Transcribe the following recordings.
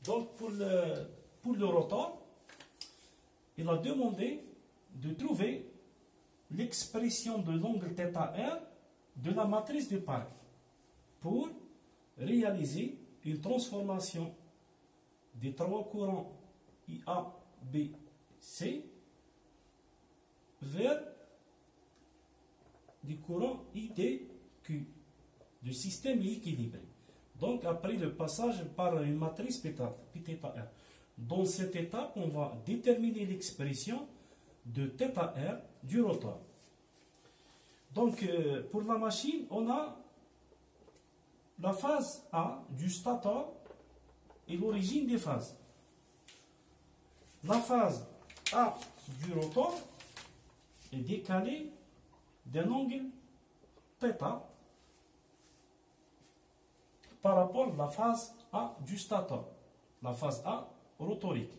Donc pour le rotor, il a demandé de trouver l'expression de l'angle θr de la matrice de Park pour réaliser une transformation des trois courants IA, B, C vers des courants ID, Q, du système équilibré. Donc après le passage par une matrice θr. Dans cette étape, on va déterminer l'expression de θr du rotor. Donc pour la machine, on a la phase A du stator et l'origine des phases. La phase A du rotor est décalée d'un angle θ par rapport à la phase A du stator, la phase A rotorique.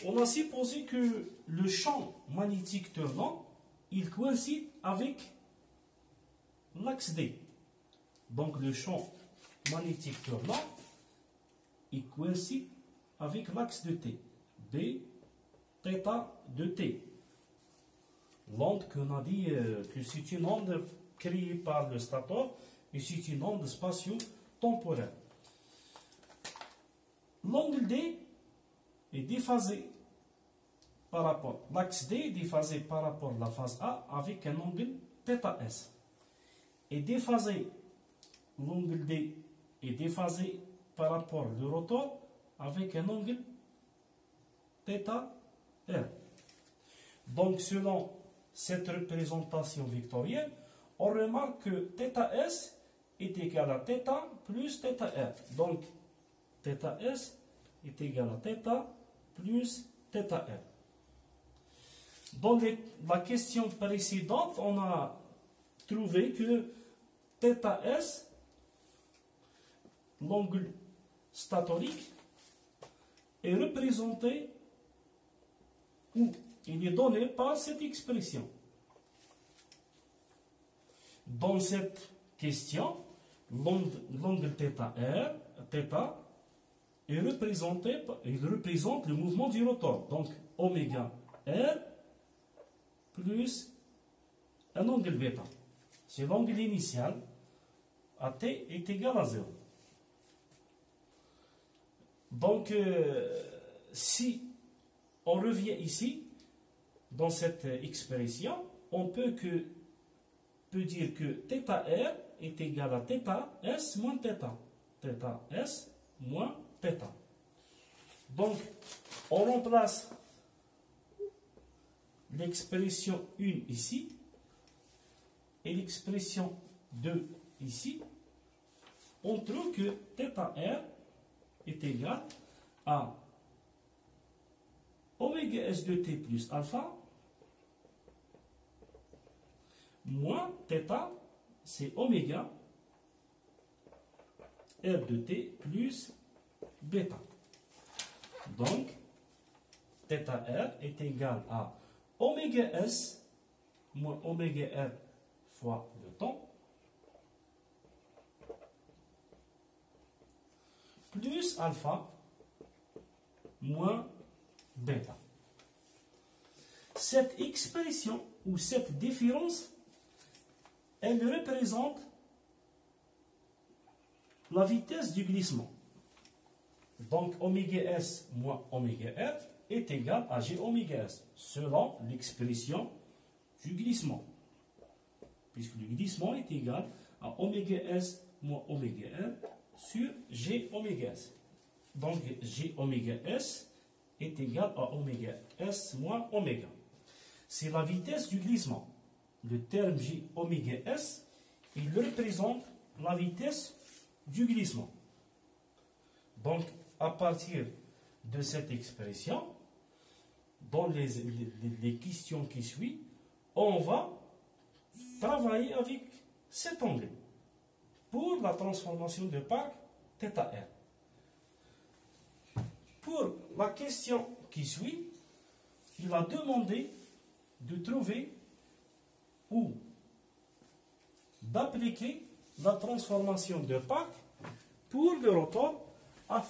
On a supposé que le champ magnétique tournant, il coïncide avec l'axe D. Donc le champ magnétique tournant, il coïncide avec l'axe de T. B, θ de T. L'onde qu'on a dit que c'est une onde créée par le stator et c'est une onde spatio-temporelle. L'angle D est déphasé par rapport, l'axe D est déphasé par rapport à la phase A avec un angle θs. Et déphasé, l'angle D est déphasé par rapport au rotor avec un angle θr. Donc selon cette représentation vectorielle, on remarque que θs est égal à θ plus θr. Donc θs est égal à θ plus θr. Dans la question précédente, on a trouvé que θs, l'angle statorique, est représenté ou il est donné par cette expression. Dans cette question, l'angle θr, θ est représenté, il représente le mouvement du rotor. Donc oméga R plus un angle β. C'est l'angle initial à t est égal à 0. Donc si on revient ici dans cette expression, on peut dire que θr est égal à θs moins θ. θs moins θ. Donc, on remplace l'expression 1 ici et l'expression 2 ici. On trouve que θr est égal à oméga s de t plus alpha moins θ, c'est oméga r de t plus bêta. Donc, θr est égal à oméga s moins oméga r fois le temps plus alpha moins bêta. Cette expression ou cette différence, elle représente la vitesse du glissement. Donc, oméga s moins oméga r est égal à g oméga s, selon l'expression du glissement. Puisque le glissement est égal à oméga s moins oméga r sur g oméga s. Donc, g oméga s est égal à oméga s moins oméga. C'est la vitesse du glissement. Le terme g oméga s, il représente la vitesse du glissement. Donc, à partir de cette expression, dans les questions qui suivent, on va travailler avec cet angle pour la transformation de Park θr. Pour la question qui suit, il a demandé de trouver ou d'appliquer la transformation de Park pour le rotor afin